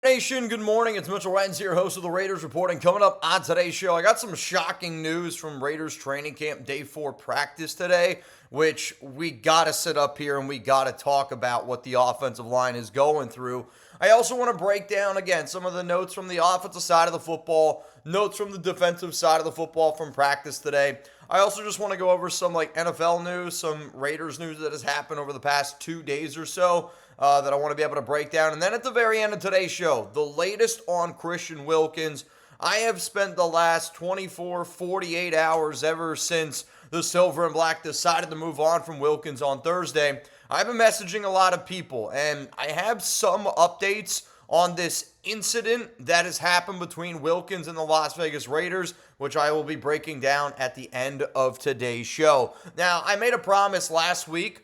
Nation, good morning. It's Mitchell Renz here, host of the Raiders Reporting. Coming up on today's show, I got some shocking news from Raiders training camp day 4 practice today, which we got to sit up here and we got to talk about what the offensive line is going through. I also want to break down, again, some of the notes from the offensive side of the football, notes from the defensive side of the football from practice today. I also just want to go over some NFL news, some Raiders news that has happened over the past 2 days or so. That I want to be able to break down. And then at the very end of today's show, the latest on Christian Wilkins. I have spent the last 24, 48 hours ever since the Silver and Black decided to move on from Wilkins on Thursday. I've been messaging a lot of people, and I have some updates on this incident that has happened between Wilkins and the Las Vegas Raiders, which I will be breaking down at the end of today's show. Now, I made a promise last week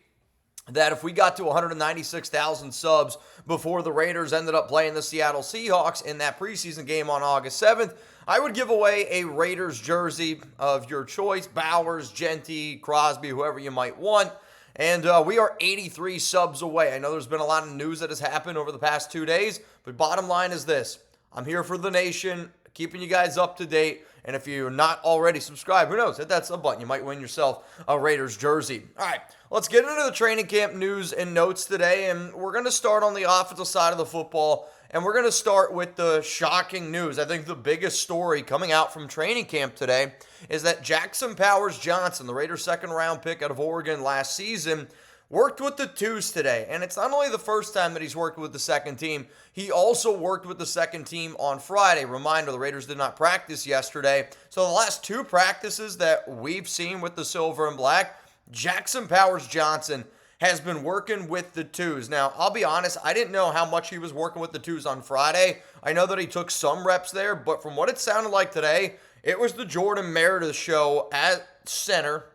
that if we got to 196,000 subs before the Raiders ended up playing the Seattle Seahawks in that preseason game on August 7th, I would give away a Raiders jersey of your choice, Bowers, Genty, Crosby, whoever you might want. And we are 83 subs away. I know there's been a lot of news that has happened over the past 2 days, but bottom line is this. I'm here for the nation, keeping you guys up to date. And if you're not already subscribed, who knows? Hit that sub button. You might win yourself a Raiders jersey. All right, let's get into the training camp news and notes today. And we're going to start on the offensive side of the football. And we're going to start with the shocking news. I think the biggest story coming out from training camp today is that Jackson Powers-Johnson, the Raiders' second-round pick out of Oregon last season, worked with the twos today. And it's not only the first time that he's worked with the second team, he also worked with the second team on Friday. Reminder, the Raiders did not practice yesterday. So the last 2 practices that we've seen with the Silver and Black, Jackson Powers-Johnson has been working with the twos. Now, I'll be honest, I didn't know how much he was working with the twos on Friday. I know that he took some reps there, but from what it sounded like today, it was the Jordan Meredith show at center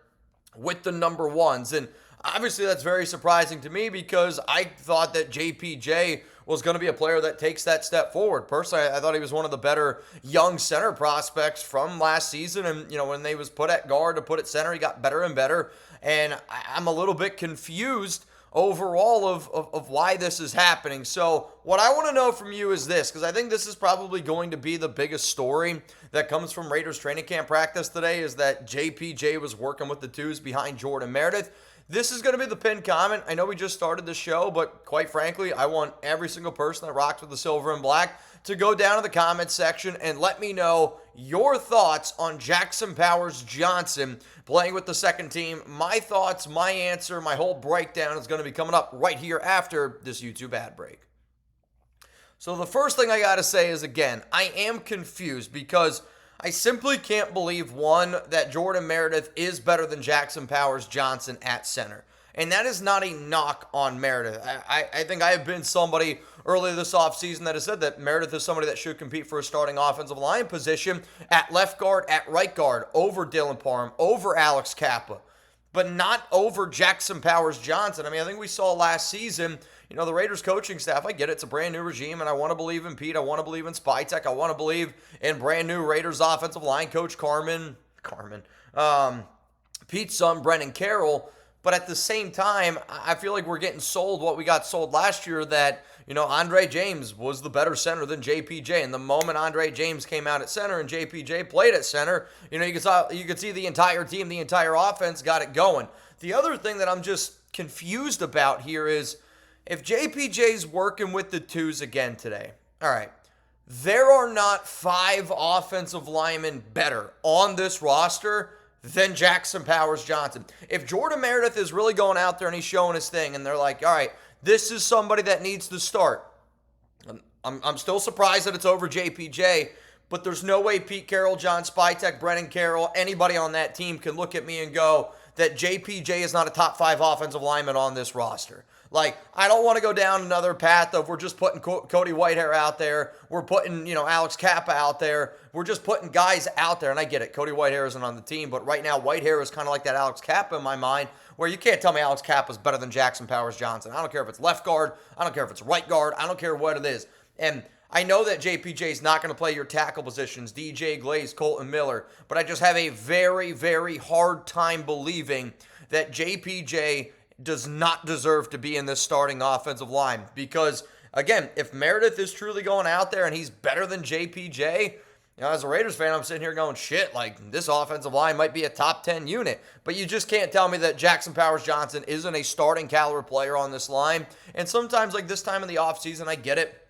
with the number ones. And obviously, that's very surprising to me because I thought that JPJ was going to be a player that takes that step forward. Personally, I thought he was one of the better young center prospects from last season. And, when they was put at guard to put at center, he got better and better. And I'm a little bit confused overall of why this is happening. So what I want to know from you is this, because I think this is probably going to be the biggest story that comes from Raiders training camp practice today, is that JPJ was working with the twos behind Jordan Meredith. This is going to be the pinned comment. I know we just started the show, but quite frankly, I want every single person that rocks with the Silver and Black to go down to the comments section and let me know your thoughts on Jackson Powers-Johnson playing with the second team. My thoughts, my answer, my whole breakdown is going to be coming up right here after this YouTube ad break. So the first thing I got to say is, again, I am confused because I simply can't believe, one, that Jordan Meredith is better than Jackson Powers-Johnson at center. And that is not a knock on Meredith. I think I have been somebody earlier this offseason that has said that Meredith is somebody that should compete for a starting offensive line position at left guard, at right guard, over Dylan Parham, over Alex Cappa, but not over Jackson Powers-Johnson. I mean, I think we saw last season, the Raiders coaching staff, I get it, it's a brand new regime, and I want to believe in Pete, I want to believe in Spytek, I want to believe in brand new Raiders offensive line coach Pete's son, Brennan Carroll. But at the same time, I feel like we're getting sold what we got sold last year, that, Andre James was the better center than JPJ. And the moment Andre James came out at center and JPJ played at center, you could see the entire team, the entire offense got it going. The other thing that I'm just confused about here is, if JPJ's working with the twos again today, all right, there are not 5 offensive linemen better on this roster than Jackson Powers-Johnson. If Jordan Meredith is really going out there and he's showing his thing and they're like, all right, this is somebody that needs to start, I'm still surprised that it's over JPJ, but there's no way Pete Carroll, John Spytek, Brennan Carroll, anybody on that team can look at me and go that JPJ is not a top 5 offensive lineman on this roster. Like, I don't want to go down another path of we're just putting Cody Whitehair out there. We're putting, Alex Cappa out there. We're just putting guys out there. And I get it. Cody Whitehair isn't on the team. But right now, Whitehair is kind of like that Alex Cappa in my mind, where you can't tell me Alex Cappa is better than Jackson Powers-Johnson. I don't care if it's left guard. I don't care if it's right guard. I don't care what it is. And I know that JPJ is not going to play your tackle positions, DJ Glaze, Colton Miller. But I just have a very, very hard time believing that JPJ does not deserve to be in this starting offensive line, because again, if Meredith is truly going out there and he's better than JPJ, as a Raiders fan, I'm sitting here going, shit, like this offensive line might be a top 10 unit. But you just can't tell me that Jackson Powers-Johnson isn't a starting caliber player on this line. And sometimes, like this time of the offseason, I get it.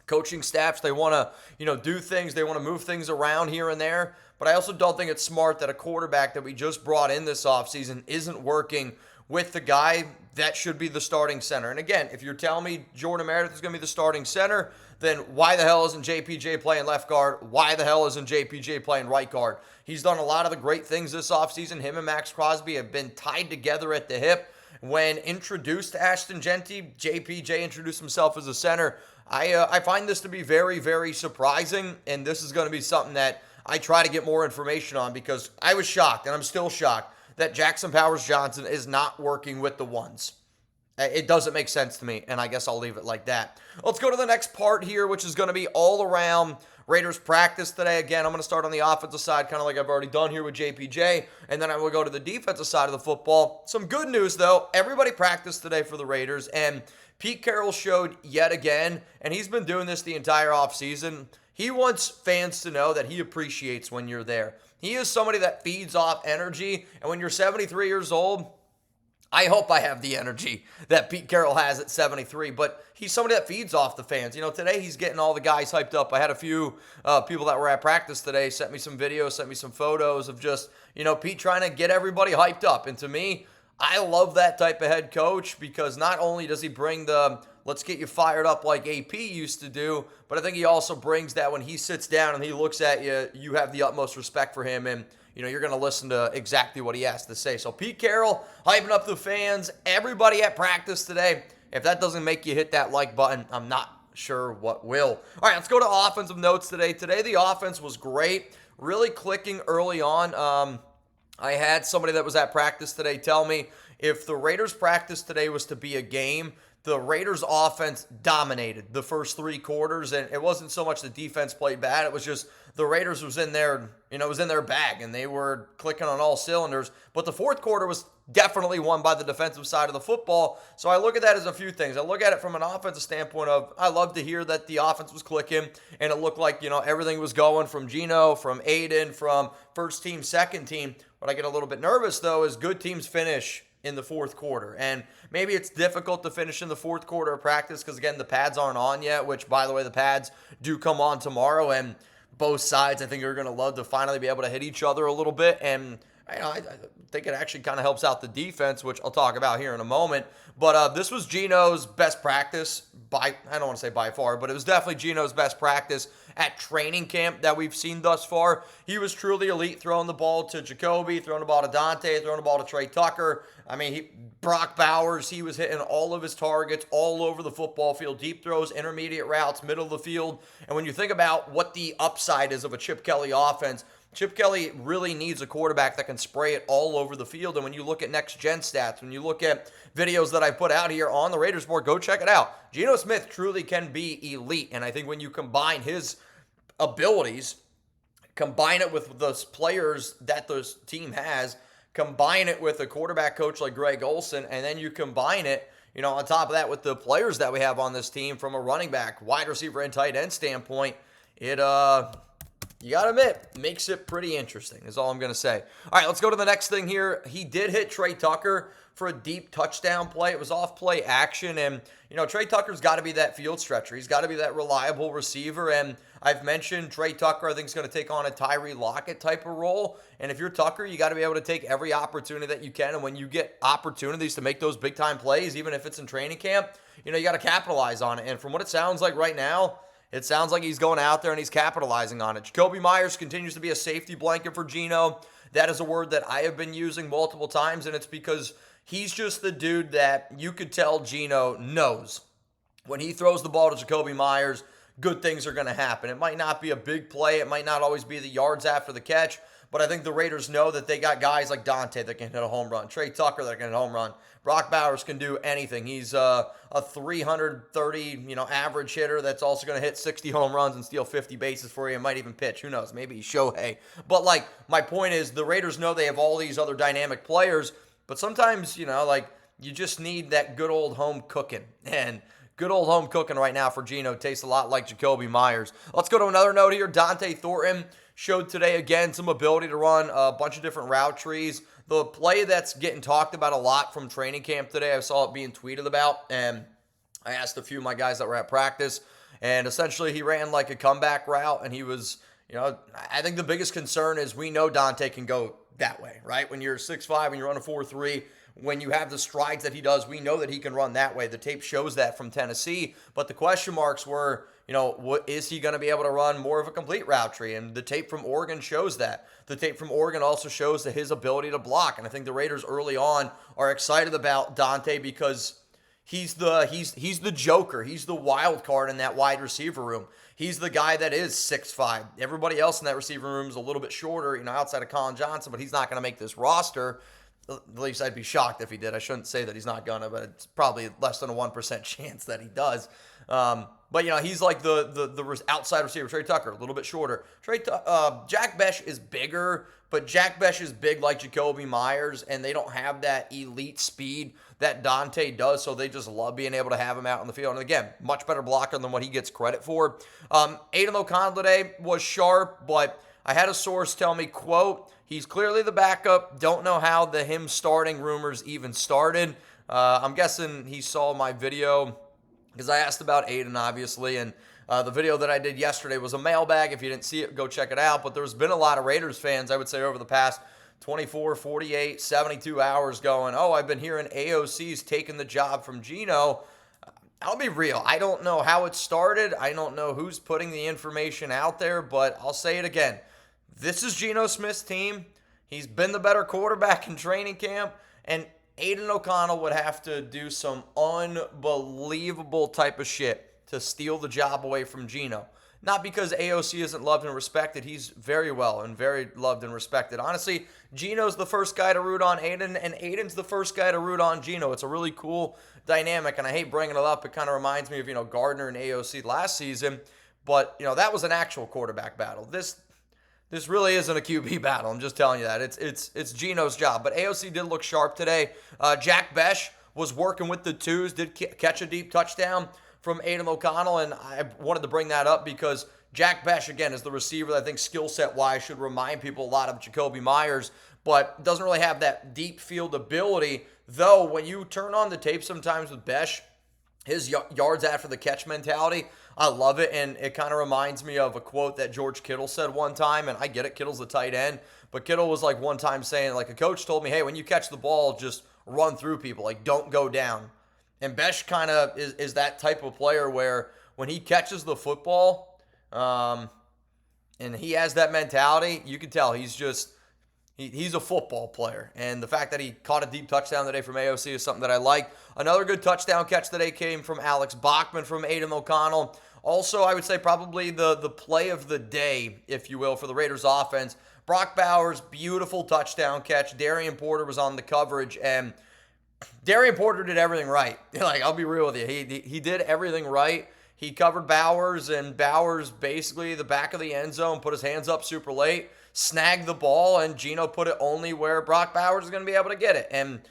Coaching staffs, they want to, do things. They want to move things around here and there. But I also don't think it's smart that a quarterback that we just brought in this offseason isn't working with the guy that should be the starting center. And again, if you're telling me Jordan Meredith is going to be the starting center, then why the hell isn't JPJ playing left guard? Why the hell isn't JPJ playing right guard? He's done a lot of the great things this offseason. Him and Max Crosby have been tied together at the hip. When introduced to Ashton Genty, JPJ introduced himself as a center. I find this to be very, very surprising, and this is going to be something that I try to get more information on because I was shocked, and I'm still shocked, that Jackson Powers-Johnson is not working with the ones. It doesn't make sense to me, and I guess I'll leave it like that. Let's go to the next part here, which is going to be all around Raiders practice today. Again, I'm going to start on the offensive side, kind of like I've already done here with JPJ, and then I will go to the defensive side of the football. Some good news, though. Everybody practiced today for the Raiders, and Pete Carroll showed yet again, and he's been doing this the entire offseason. He wants fans to know that he appreciates when you're there. He is somebody that feeds off energy, and when you're 73 years old, I hope I have the energy that Pete Carroll has at 73, but he's somebody that feeds off the fans. Today he's getting all the guys hyped up. I had a few people that were at practice today sent me some videos, sent me some photos of just, Pete trying to get everybody hyped up. And to me, I love that type of head coach because not only does he bring the let's get you fired up like AP used to do, but I think he also brings that when he sits down and he looks at you, you have the utmost respect for him and you're going to listen to exactly what he has to say. So Pete Carroll hyping up the fans, everybody at practice today. If that doesn't make you hit that like button, I'm not sure what will. All right, let's go to offensive notes today. Today the offense was great, really clicking early on. I had somebody that was at practice today tell me if the Raiders practice today was to be a game, the Raiders offense dominated the first three quarters, and it wasn't so much the defense played bad. It was just the Raiders was in their, was in their bag, and they were clicking on all cylinders. But the fourth quarter was definitely won by the defensive side of the football. So I look at that as a few things. I look at it from an offensive standpoint of I love to hear that the offense was clicking, and it looked like, everything was going from Geno, from Aidan, from first team, second team. What I get a little bit nervous, though, is good teams finish in the fourth quarter. And maybe it's difficult to finish in the fourth quarter of practice because, again, the pads aren't on yet, which, by the way, the pads do come on tomorrow. And both sides, I think, are going to love to finally be able to hit each other a little bit. And I think it actually kind of helps out the defense, which I'll talk about here in a moment. But this was Geno's best practice I don't want to say by far, but it was definitely Geno's best practice at training camp that we've seen thus far. He was truly elite throwing the ball to Jakobi, throwing the ball to Dante, throwing the ball to Tre Tucker. I mean, Brock Bowers, he was hitting all of his targets all over the football field, deep throws, intermediate routes, middle of the field. And when you think about what the upside is of a Chip Kelly offense, Chip Kelly really needs a quarterback that can spray it all over the field. And when you look at next-gen stats, when you look at videos that I put out here on the Raiders board, go check it out. Geno Smith truly can be elite. And I think when you combine his abilities, combine it with those players that this team has, combine it with a quarterback coach like Greg Olsen, and then you combine it, on top of that with the players that we have on this team from a running back, wide receiver, and tight end standpoint, it you got to admit, makes it pretty interesting is all I'm going to say. All right, let's go to the next thing here. He did hit Tre Tucker for a deep touchdown play. It was off play action, and, Tre Tucker's got to be that field stretcher. He's got to be that reliable receiver, and I've mentioned Tre Tucker, I think, is going to take on a Tyree Lockett type of role, and if you're Tucker, you got to be able to take every opportunity that you can, and when you get opportunities to make those big-time plays, even if it's in training camp, you got to capitalize on it, and from what it sounds like right now, it sounds like he's going out there and he's capitalizing on it. Jakobi Meyers continues to be a safety blanket for Geno. That is a word that I have been using multiple times, and it's because he's just the dude that you could tell Geno knows. When he throws the ball to Jakobi Meyers, good things are going to happen. It might not be a big play. It might not always be the yards after the catch, but I think the Raiders know that they got guys like Dante that can hit a home run, Tre Tucker that can hit a home run. Brock Bowers can do anything. He's a 330, average hitter that's also going to hit 60 home runs and steal 50 bases for you and might even pitch. Who knows? Maybe he's Shohei. But, my point is the Raiders know they have all these other dynamic players, but sometimes, you just need that good old home cooking. And good old home cooking right now for Geno. Tastes a lot like Jakobi Meyers. Let's go to another note here. Dante Thornton showed today, again, some ability to run a bunch of different route trees. The play that's getting talked about a lot from training camp today, I saw it being tweeted about, and I asked a few of my guys that were at practice, and essentially he ran like a comeback route, and he was, I think the biggest concern is we know Dante can go that way, right? When you're 6'5", and you run a 4.3, when you have the strides that he does, we know that he can run that way. The tape shows that from Tennessee, but the question marks were, what is he going to be able to run more of a complete route tree? And the tape from Oregon shows that. The tape from Oregon also shows that his ability to block, and I think the Raiders early on are excited about Dante because he's the joker. He's the wild card in that wide receiver room. He's the guy that is 6'5". Everybody else in that receiver room is a little bit shorter, outside of Colin Johnson, but he's not going to make this roster. At least I'd be shocked if he did. I shouldn't say that he's not going to, but it's probably less than a 1% chance that he does. But he's like the outside receiver. Tre Tucker, a little bit shorter. Jack Besh is bigger, but Jack Besh is big like Jakobi Meyers, and they don't have that elite speed that Dante does, so they just love being able to have him out on the field. And again, much better blocker than what he gets credit for. Aidan O'Connell today was sharp, but I had a source tell me, quote, he's clearly the backup. Don't know how the him starting rumors even started. I'm guessing he saw my video because I asked about Aidan, obviously, and the video that I did yesterday was a mailbag. If you didn't see it, go check it out. But there's been a lot of Raiders fans, I would say, over the past 24, 48, 72 hours going, I've been hearing AOC's taking the job from Geno. I'll be real. I don't know how it started. I don't know who's putting the information out there, but I'll say it again. This is Geno Smith's team. He's been the better quarterback in training camp, and Aidan O'Connell would have to do some unbelievable type of shit to steal the job away from Geno. Not because AOC isn't loved and respected. He's very well and very loved and respected. Honestly, Geno's the first guy to root on Aidan, and Aidan's the first guy to root on Geno. It's a really cool dynamic, and I hate bringing it up. It kind of reminds me of, Gardner and AOC last season, but, that was an actual quarterback battle. This really isn't a QB battle. I'm just telling you that. It's Geno's job. But AOC did look sharp today. Jack Besh was working with the twos, did catch a deep touchdown from Aidan O'Connell, and I wanted to bring that up because Jack Besh, again, is the receiver that I think skill set-wise should remind people a lot of Jakobi Meyers, but doesn't really have that deep field ability. Though, when you turn on the tape sometimes with Besh, his yards after the catch mentality, I love it, and it kind of reminds me of a quote that George Kittle said one time, and I get it, Kittle's the tight end, but Kittle was like one time saying, like, a coach told me, hey, when you catch the ball, just run through people, like, don't go down. And Besh kind of is that type of player where when he catches the football, and he has that mentality, you can tell he's a football player. And the fact that he caught a deep touchdown today from AOC is something that I like. Another good touchdown catch today came from Alex Bachman from Aidan O'Connell. Also, I would say probably the play of the day, if you will, for the Raiders offense. Brock Bowers, beautiful touchdown catch. Darien Porter was on the coverage, and Darien Porter did everything right. I'll be real with you. He did everything right. He covered Bowers, and Bowers basically the back of the end zone, put his hands up super late, snagged the ball, and Geno put it only where Brock Bowers is going to be able to get it. And,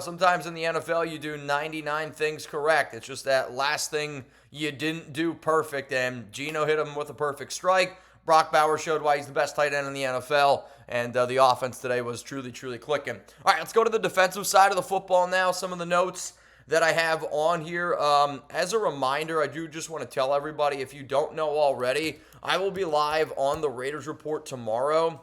sometimes in the NFL you do 99 things correct. It's just that last thing you didn't do perfect, and Geno hit him with a perfect strike. Brock Bowers showed why he's the best tight end in the NFL, and the offense today was truly, truly clicking. All right, let's go to the defensive side of the football now. Some of the notes that I have on here. As a reminder, I do just want to tell everybody, if you don't know already, I will be live on the Raiders Report tomorrow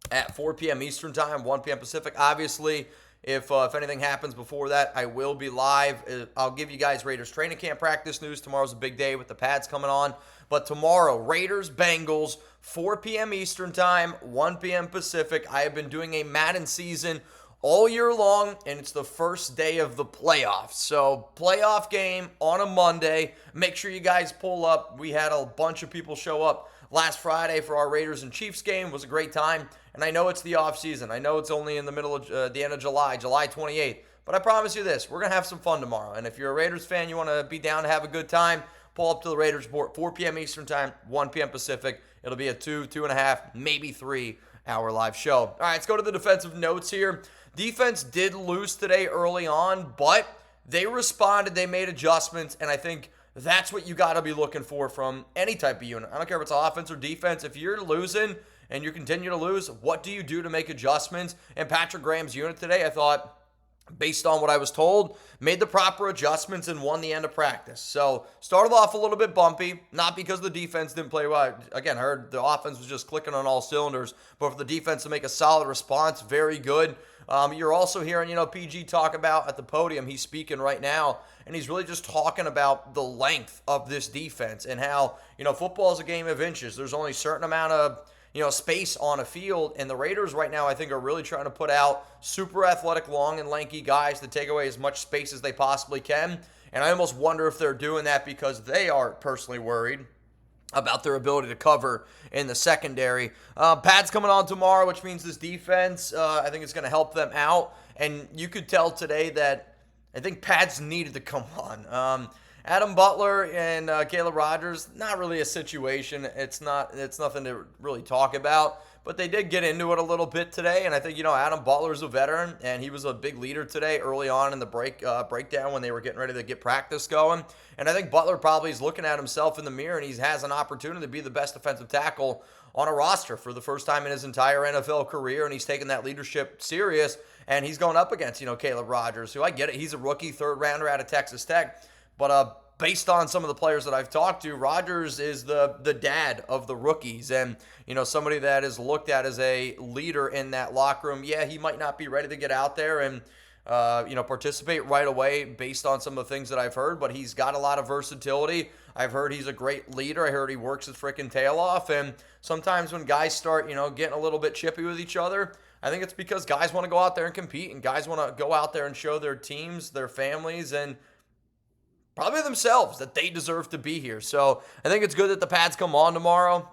at 4 p.m. Eastern Time, 1 p.m. Pacific. Obviously, if anything happens before that, I will be live. I'll give you guys Raiders training camp practice news. Tomorrow's a big day with the pads coming on. But tomorrow, Raiders, Bengals, 4 p.m. Eastern Time, 1 p.m. Pacific. I have been doing a Madden season all year long, and it's the first day of the playoffs. So, playoff game on a Monday. Make sure you guys pull up. We had a bunch of people show up last Friday for our Raiders and Chiefs game. It was a great time. And I know it's the offseason. I know it's only in the middle of the end of July 28th. But I promise you this, we're going to have some fun tomorrow. And if you're a Raiders fan, you want to be down to have a good time, pull up to the Raiders Report, 4 p.m. Eastern Time, 1 p.m. Pacific. It'll be a 2.5, maybe 3-hour live show. All right, let's go to the defensive notes here. Defense did lose today early on, but they responded. They made adjustments, and I think That's what you got to be looking for from any type of unit. I don't care if it's offense or defense. If you're losing and you continue to lose, what do you do to make adjustments? And Patrick Graham's unit today, I thought, based on what I was told, made the proper adjustments and won the end of practice. So started off a little bit bumpy, not because the defense didn't play well. Again, I heard the offense was just clicking on all cylinders, but for the defense to make a solid response, very good. You're also hearing, PG talk about at the podium, he's speaking right now, and he's really just talking about the length of this defense and how, football is a game of inches. There's only a certain amount of space on a field, and the Raiders right now I think are really trying to put out super athletic, long and lanky guys to take away as much space as they possibly can, and I almost wonder if they're doing that because they are personally worried about their ability to cover in the secondary. Pat's coming on tomorrow, which means this defense, I think it's going to help them out, and you could tell today that I think Pat's needed to come on. Adam Butler and Caleb Rogers, not really a situation. It's nothing to really talk about, but they did get into it a little bit today, and I think, Adam Butler's a veteran, and he was a big leader today early on in the breakdown when they were getting ready to get practice going, and I think Butler probably is looking at himself in the mirror, and he has an opportunity to be the best defensive tackle on a roster for the first time in his entire NFL career, and he's taking that leadership serious, and he's going up against, Caleb Rogers, who I get it, he's a rookie third-rounder out of Texas Tech, but based on some of the players that I've talked to, Rodgers is the dad of the rookies and, somebody that is looked at as a leader in that locker room. Yeah, he might not be ready to get out there and, participate right away based on some of the things that I've heard, but he's got a lot of versatility. I've heard he's a great leader. I heard he works his freaking tail off, and sometimes when guys start, getting a little bit chippy with each other, I think it's because guys want to go out there and compete, and guys want to go out there and show their teams, their families, and probably themselves that they deserve to be here. So I think it's good that the Pats come on tomorrow.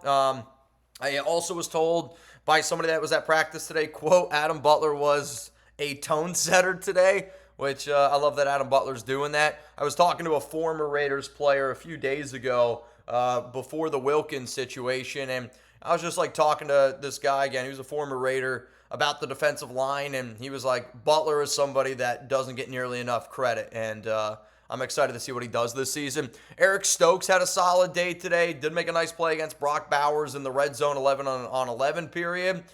I also was told by somebody that was at practice today, quote, Adam Butler was a tone setter today, which I love that Adam Butler's doing that. I was talking to a former Raiders player a few days ago before the Wilkins situation, and I was just talking to this guy again. He was a former Raider about the defensive line, and he was like, Butler is somebody that doesn't get nearly enough credit, and I'm excited to see what he does this season. Eric Stokes had a solid day today. Did make a nice play against Brock Bowers in the red zone 11 on 11 period.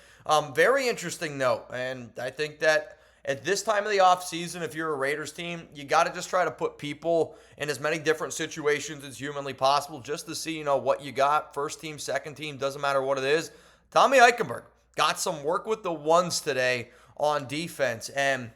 Very interesting note. And I think that at this time of the offseason, if you're a Raiders team, you got to just try to put people in as many different situations as humanly possible just to see, what you got. First team, second team, doesn't matter what it is. Tommy Eichenberg got some work with the ones today on defense. And,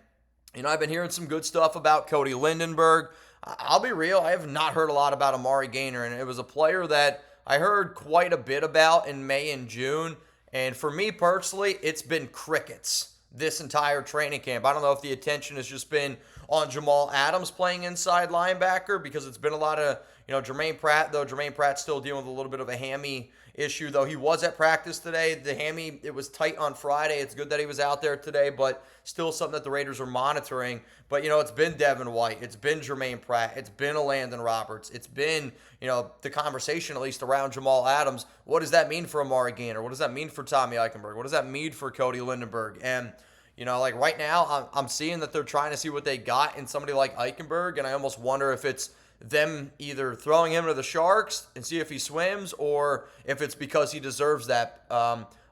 I've been hearing some good stuff about Cody Lindenberg. I'll be real, I have not heard a lot about Amari Gaynor, and it was a player that I heard quite a bit about in May and June, and for me personally, it's been crickets this entire training camp. I don't know if the attention has just been on Jamal Adams playing inside linebacker because it's been a lot of, Jermaine Pratt, though Jermaine Pratt's still dealing with a little bit of a hammy issue, though he was at practice today. The hammy, it was tight on Friday. It's good that he was out there today, but still something that the Raiders are monitoring. But, it's been Devin White. It's been Jermaine Pratt. It's been a Landon Roberts. It's been, the conversation at least around Jamal Adams. What does that mean for Amari Gaynor? What does that mean for Tommy Eichenberg? What does that mean for Cody Lindenberg? And, right now I'm seeing that they're trying to see what they got in somebody like Eichenberg, and I almost wonder if it's them either throwing him to the Sharks and see if he swims or if it's because he deserves that.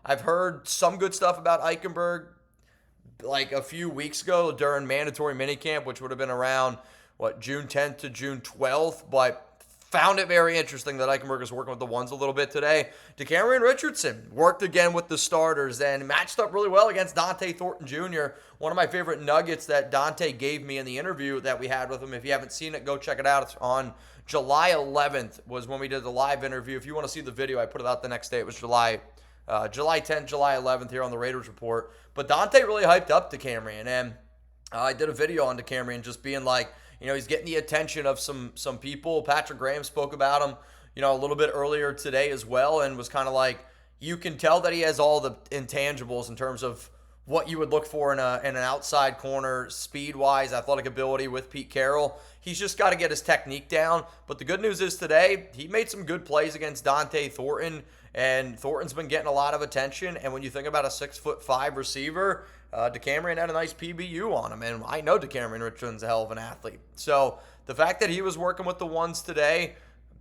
I've heard some good stuff about Eichenberg a few weeks ago during mandatory minicamp, which would have been around, June 10th to June 12th, but found it very interesting that Eichenberg is working with the ones a little bit today. DeCamerion Richardson worked again with the starters and matched up really well against Dante Thornton Jr. One of my favorite nuggets that Dante gave me in the interview that we had with him. If you haven't seen it, go check it out. It's on July 11th was when we did the live interview. If you want to see the video, I put it out the next day. It was July 10th, July 11th here on the Raiders Report. But Dante really hyped up DeCamerion, and I did a video on DeCamerion just being like, he's getting the attention of some people. Patrick Graham spoke about him, a little bit earlier today as well, and was kind of like, you can tell that he has all the intangibles in terms of what you would look for in an outside corner, speed-wise, athletic ability with Pete Carroll. He's just got to get his technique down. But the good news is today, he made some good plays against Dante Thornton, and Thornton's been getting a lot of attention. And when you think about a 6'5" receiver, DeCamerion had a nice PBU on him, and I know DeCamerion Richardson's a hell of an athlete. So the fact that he was working with the ones today,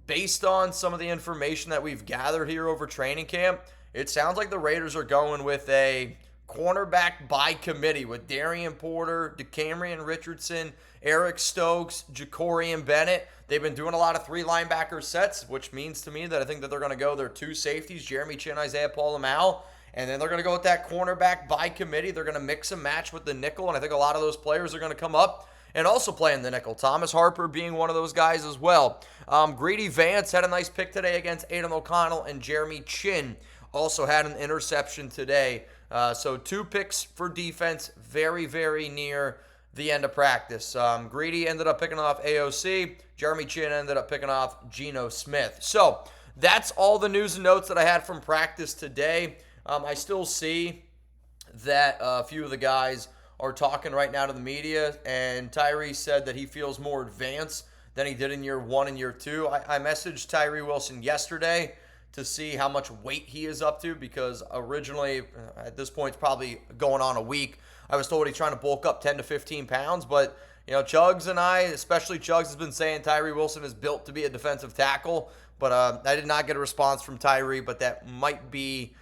based on some of the information that we've gathered here over training camp, it sounds like the Raiders are going with a cornerback by committee with Darien Porter, DeCamerion Richardson, Eric Stokes, Jacorian Bennett. They've been doing a lot of 3 linebacker sets, which means to me that I think that they're going to go their 2 safeties, Jeremy Chin, Isaiah Pola-Mao, and then they're going to go with that cornerback by committee. They're going to mix and match with the nickel, and I think a lot of those players are going to come up and also play in the nickel. Thomas Harper being one of those guys as well. Greedy Vance had a nice pick today against Aidan O'Connell, and Jeremy Chin also had an interception today. So 2 picks for defense, very, very near the end of practice. Greedy ended up picking off AOC. Jeremy Chin ended up picking off Geno Smith. So that's all the news and notes that I had from practice today. I still see that a few of the guys are talking right now to the media, and Tyree said that he feels more advanced than he did in year 1 and year 2. I messaged Tyree Wilson yesterday to see how much weight he is up to, because originally, at this point, it's probably going on a week, I was told he's trying to bulk up 10 to 15 pounds, but Chugs and I, especially Chugs, has been saying Tyree Wilson is built to be a defensive tackle, but I did not get a response from Tyree, but that might be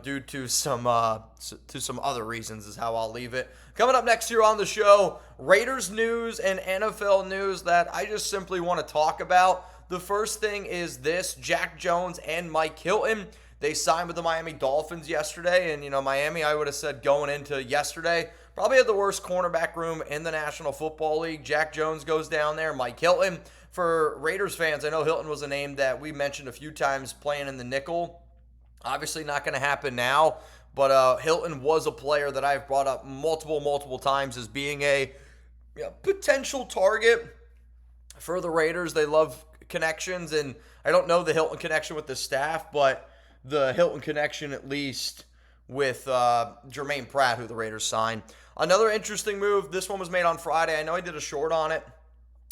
due to some other reasons is how I'll leave it. Coming up next here on the show, Raiders news and NFL news that I just simply want to talk about. The first thing is this: Jack Jones and Mike Hilton, they signed with the Miami Dolphins yesterday, and Miami, I would have said going into yesterday, probably had the worst cornerback room in the National Football League. Jack Jones goes down there, Mike Hilton. For Raiders fans, I know Hilton was a name that we mentioned a few times playing in the nickel. Obviously not going to happen now, but Hilton was a player that I've brought up multiple times as being a potential target for the Raiders. They love connections, and I don't know the Hilton connection with the staff, but the Hilton connection at least with Jermaine Pratt, who the Raiders signed. Another interesting move, this one was made on Friday. I know I did a short on it,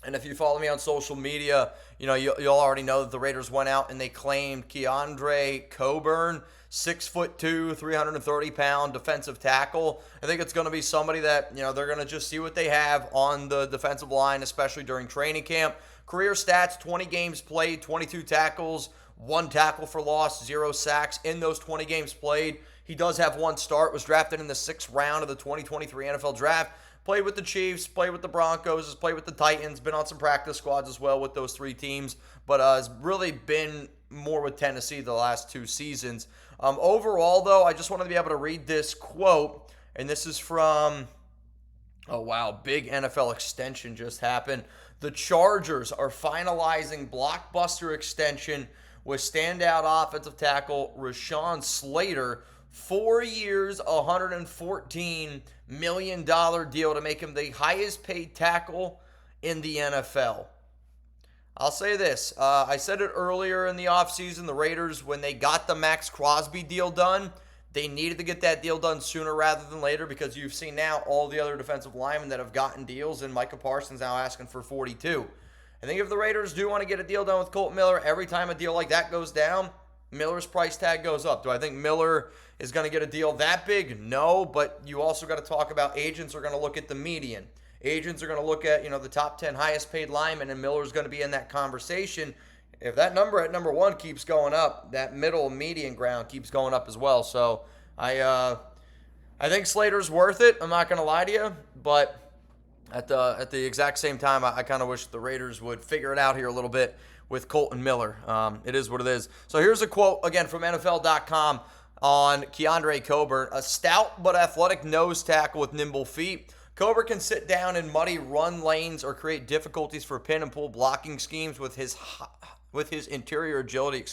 and if you follow me on social media, you'll already know that the Raiders went out and they claimed Keondre Coburn, 6'2", 330-pound defensive tackle. I think it's going to be somebody that, they're going to just see what they have on the defensive line, especially during training camp. Career stats: 20 games played, 22 tackles, 1 tackle for loss, 0 sacks in those 20 games played. He does have 1 start, was drafted in the 6th round of the 2023 NFL Draft. Played with the Chiefs, played with the Broncos, has played with the Titans, been on some practice squads as well with those 3 teams, but has really been more with Tennessee the last 2 seasons. Overall, though, I just wanted to be able to read this quote, and this is from, oh wow, big NFL extension just happened. The Chargers are finalizing blockbuster extension with standout offensive tackle Rashawn Slater, 4 years, $114 million deal to make him the highest paid tackle in the NFL. I'll say this. I said it earlier in the offseason. The Raiders, when they got the Max Crosby deal done, they needed to get that deal done sooner rather than later, because you've seen now all the other defensive linemen that have gotten deals, and Micah Parsons now asking for 42. I think if the Raiders do want to get a deal done with Colton Miller, every time a deal like that goes down, Miller's price tag goes up. Do I think Miller is going to get a deal that big? No, but you also got to talk about agents are going to look at the median. Agents are going to look at, the top 10 highest paid linemen, and Miller's going to be in that conversation. If that number at number 1 keeps going up, that middle median ground keeps going up as well. So I think Slater's worth it. I'm not going to lie to you, but at the exact same time, I kind of wish the Raiders would figure it out here a little bit with Colton Miller. It is what it is. So here's a quote, again, from NFL.com on Keondre Coburn. A stout but athletic nose tackle with nimble feet. Coburn can sit down in muddy run lanes or create difficulties for pin and pull blocking schemes with his interior agility,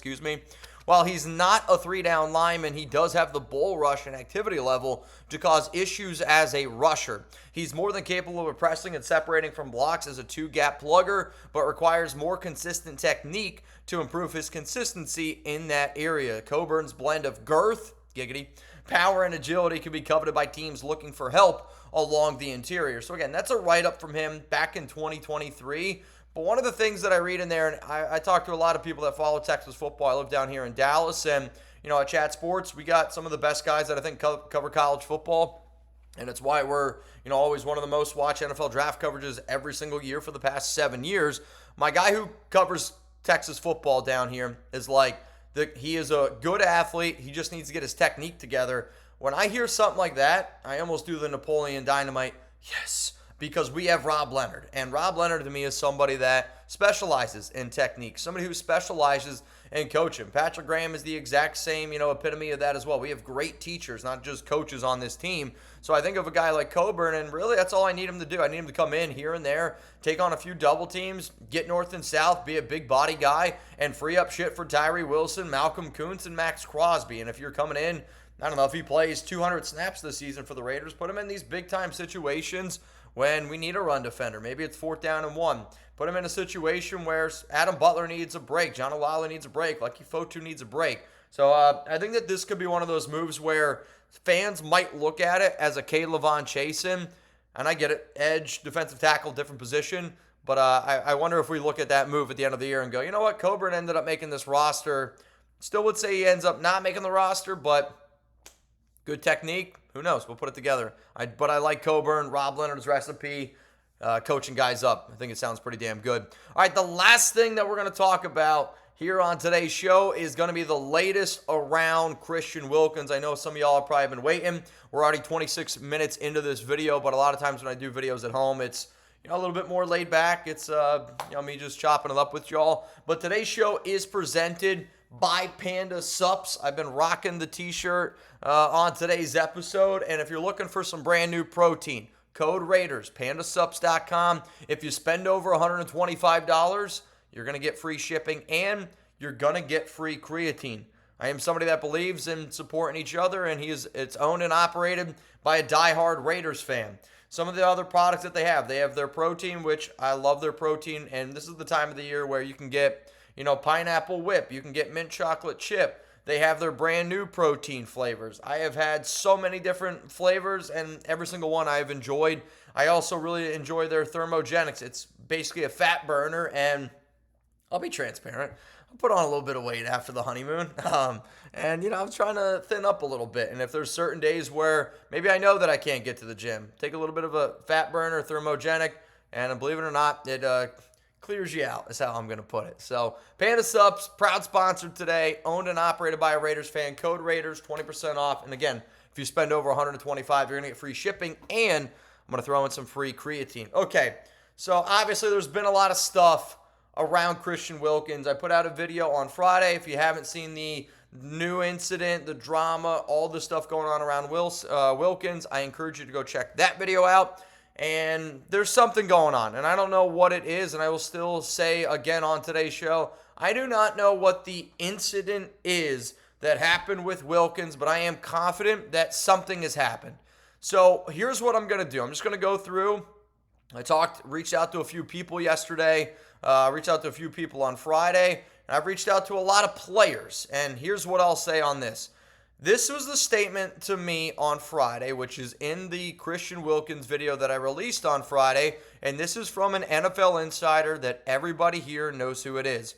While he's not a 3-down lineman, he does have the bull rush and activity level to cause issues as a rusher. He's more than capable of pressing and separating from blocks as a 2-gap plugger, but requires more consistent technique to improve his consistency in that area. Coburn's blend of girth, giggity, power, and agility can be coveted by teams looking for help along the interior. So again, that's a write-up from him back in 2023. But one of the things that I read in there, and I talk to a lot of people that follow Texas football. I live down here in Dallas, and at Chat Sports, we got some of the best guys that I think cover college football. And it's why we're, always one of the most watched NFL draft coverages every single year for the past 7 years. My guy who covers Texas football down here is like, he is a good athlete. He just needs to get his technique together. When I hear something like that, I almost do the Napoleon Dynamite, yes, because we have Rob Leonard. And Rob Leonard to me is somebody that specializes in technique, somebody who specializes in coaching. Patrick Graham is the exact same, epitome of that as well. We have great teachers, not just coaches on this team. So I think of a guy like Coburn, and really that's all I need him to do. I need him to come in here and there, take on a few double teams, get north and south, be a big body guy, and free up shit for Tyree Wilson, Malcolm Kuntz, and Max Crosby. And if you're coming in, I don't know, if he plays 200 snaps this season for the Raiders, put him in these big-time situations when we need a run defender. Maybe it's 4th down and 1. Put him in a situation where Adam Butler needs a break, John Olave needs a break, Lucky Fotu needs a break. So I think that this could be one of those moves where fans might look at it as a K'Lavon Chasen, and I get it, edge, defensive tackle, different position, but I wonder if we look at that move at the end of the year and go, you know what, Coburn ended up making this roster. Still would say he ends up not making the roster, but good technique. Who knows? We'll put it together. But I like Coburn, Rob Leonard's recipe, coaching guys up. I think it sounds pretty damn good. All right, the last thing that we're going to talk about here on today's show is going to be the latest around Christian Wilkins. I know some of y'all have probably been waiting. We're already 26 minutes into this video, but a lot of times when I do videos at home, it's a little bit more laid back. It's me just chopping it up with y'all. But today's show is presented by Panda Sups. I've been rocking the t-shirt on today's episode, and if you're looking for some brand new protein, code Raiders, pandasups.com. If you spend over $125, you're going to get free shipping, and you're going to get free creatine. I am somebody that believes in supporting each other, and it's owned and operated by a diehard Raiders fan. Some of the other products that they have their protein, which I love their protein, and this is the time of the year where you can get pineapple whip. You can get mint chocolate chip. They have their brand new protein flavors. I have had so many different flavors, and every single one I have enjoyed. I also really enjoy their thermogenics. It's basically a fat burner, and I'll be transparent. I put on a little bit of weight after the honeymoon, and I'm trying to thin up a little bit. And if there's certain days where maybe I know that I can't get to the gym, take a little bit of a fat burner, thermogenic, and believe it or not, it clears you out, is how I'm going to put it. So, Panda Subs, proud sponsor today, owned and operated by a Raiders fan. Code Raiders, 20% off. And again, if you spend over $125, you're going to get free shipping, and I'm going to throw in some free creatine. Okay, so obviously there's been a lot of stuff around Christian Wilkins. I put out a video on Friday. If you haven't seen the new incident, the drama, all the stuff going on around Wilkins, I encourage you to go check that video out. And there's something going on, and I don't know what it is, and I will still say again on today's show, I do not know what the incident is that happened with Wilkins, but I am confident that something has happened. So here's what I'm going to do. I'm just going to go through. Reached out to a few people yesterday, reached out to a few people on Friday, and I've reached out to a lot of players, and here's what I'll say on this. This was the statement to me on Friday, which is in the Christian Wilkins video that I released on Friday, and this is from an NFL insider that everybody here knows who it is.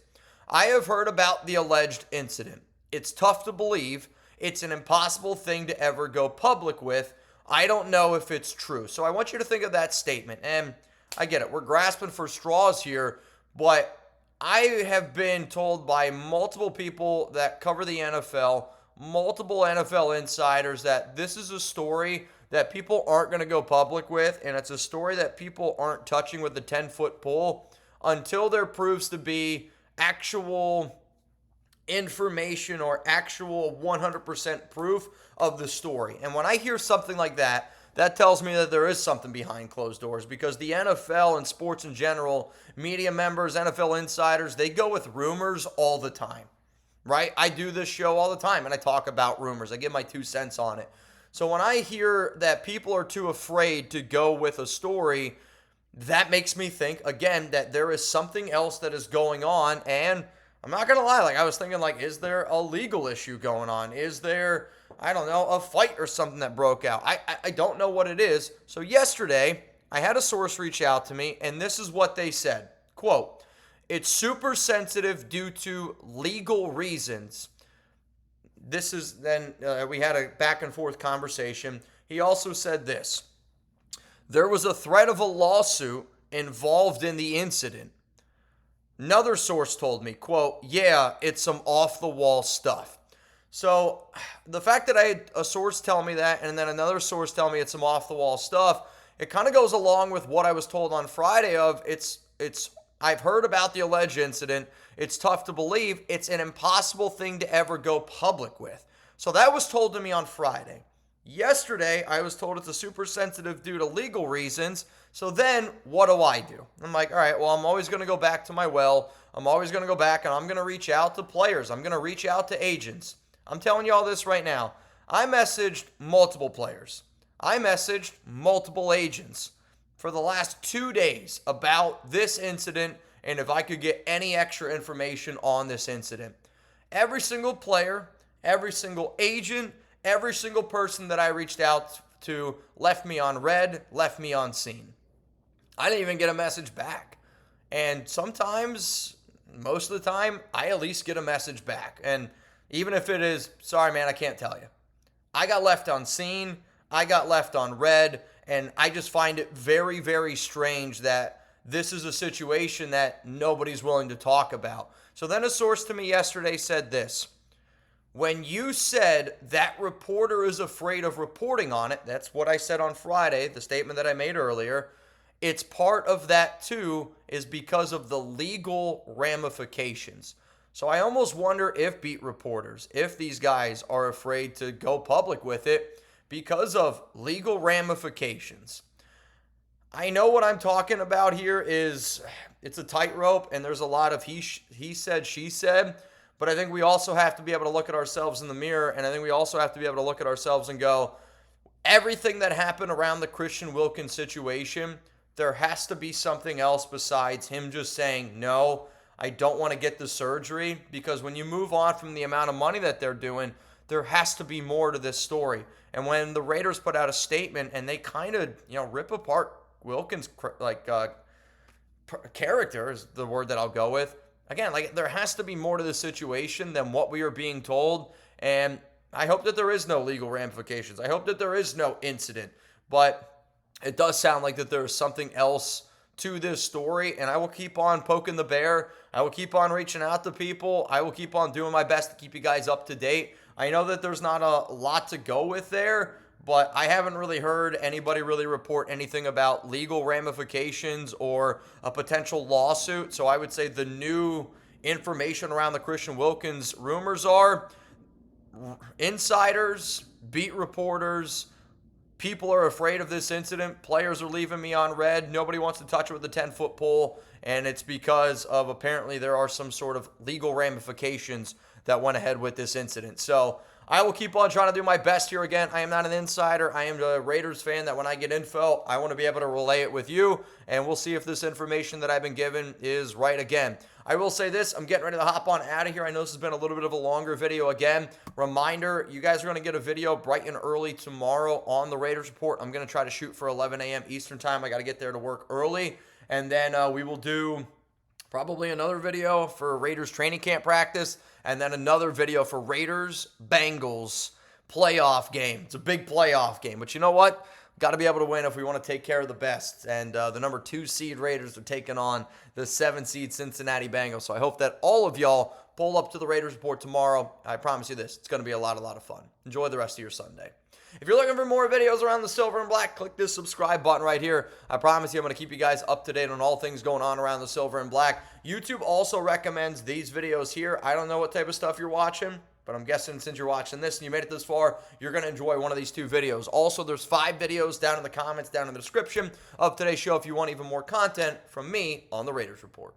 I have heard about the alleged incident. It's tough to believe. It's an impossible thing to ever go public with. I don't know if it's true. So I want you to think of that statement, and I get it. We're grasping for straws here, but I have been told by multiple people that cover the NFL, multiple NFL insiders, that this is a story that people aren't going to go public with, and it's a story that people aren't touching with a 10-foot pole until there proves to be actual information or actual 100% proof of the story. And when I hear something like that, that tells me that there is something behind closed doors, because the NFL and sports in general, media members, NFL insiders, they go with rumors all the time. Right? I do this show all the time, and I talk about rumors. I give my 2 cents on it. So when I hear that people are too afraid to go with a story, that makes me think, again, that there is something else that is going on. And I'm not going to lie, I was thinking, is there a legal issue going on? Is there, I don't know, a fight or something that broke out? I don't know what it is. So yesterday, I had a source reach out to me, and this is what they said. Quote, "It's super sensitive due to legal reasons." This is then, we had a back and forth conversation. He also said this: there was a threat of a lawsuit involved in the incident. Another source told me, quote, yeah, it's some off-the-wall stuff. So the fact that I had a source tell me that and then another source tell me it's some off-the-wall stuff, it kind of goes along with what I was told on Friday of I've heard about the alleged incident. It's tough to believe. It's an impossible thing to ever go public with. So that was told to me on Friday. Yesterday, I was told it's a super sensitive due to legal reasons. So then what do? I'm like, all right, well, I'm always going to go back to my well. I'm always going to go back and I'm going to reach out to players. I'm going to reach out to agents. I'm telling you all this right now. I messaged multiple players. I messaged multiple agents for the last 2 days about this incident and if I could get any extra information on this incident. Every single player, every single agent, every single person that I reached out to left me on read, left me on seen. I didn't even get a message back. And sometimes, most of the time, I at least get a message back. And even if it is, sorry man, I can't tell you. I got left on seen, I got left on read, and I just find it very, very strange that this is a situation that nobody's willing to talk about. So then a source to me yesterday said this: when you said that reporter is afraid of reporting on it, that's what I said on Friday, the statement that I made earlier, it's part of that too is because of the legal ramifications. So I almost wonder if beat reporters, if these guys are afraid to go public with it because of legal ramifications. I know what I'm talking about here is it's a tightrope and there's a lot of he said, she said. But I think we also have to be able to look at ourselves in the mirror, and I think we also have to be able to look at ourselves and go, everything that happened around the Christian Wilkins situation, there has to be something else besides him just saying, no, I don't want to get the surgery, because when you move on from the amount of money that they're doing, there has to be more to this story. And when the Raiders put out a statement and they kind of, rip apart Wilkins' character is the word that I'll go with. Again, there has to be more to the situation than what we are being told, and I hope that there is no legal ramifications. I hope that there is no incident, but it does sound like that there is something else to this story, and I will keep on poking the bear. I will keep on reaching out to people. I will keep on doing my best to keep you guys up to date. I know that there's not a lot to go with there, but I haven't really heard anybody really report anything about legal ramifications or a potential lawsuit. So I would say the new information around the Christian Wilkins rumors are insiders, beat reporters, people are afraid of this incident. Players are leaving me on red. Nobody wants to touch it with a 10-foot pole. And it's because of apparently there are some sort of legal ramifications that went ahead with this incident. So I will keep on trying to do my best here. Again, I am not an insider. I am a Raiders fan that when I get info, I want to be able to relay it with you, and we'll see if this information that I've been given is right again. I will say this, I'm getting ready to hop on out of here. I know this has been a little bit of a longer video again. Reminder, you guys are going to get a video bright and early tomorrow on the Raiders Report. I'm going to try to shoot for 11 a.m. Eastern time. I got to get there to work early, and then we will do probably another video for Raiders training camp practice, and then another video for Raiders-Bengals playoff game. It's a big playoff game, but you know what? Got to be able to win if we want to take care of the best. And the number 2 seed Raiders are taking on the 7 seed Cincinnati Bengals. So I hope that all of y'all pull up to the Raiders Report tomorrow. I promise you this, it's going to be a lot of fun. Enjoy the rest of your Sunday. If you're looking for more videos around the silver and black, click this subscribe button right here. I promise you I'm going to keep you guys up to date on all things going on around the silver and black. YouTube also recommends these videos here. I don't know what type of stuff you're watching, but I'm guessing since you're watching this and you made it this far, you're going to enjoy one of these 2 videos. Also, there's 5 videos down in the comments, down in the description of today's show if you want even more content from me on the Raiders Report.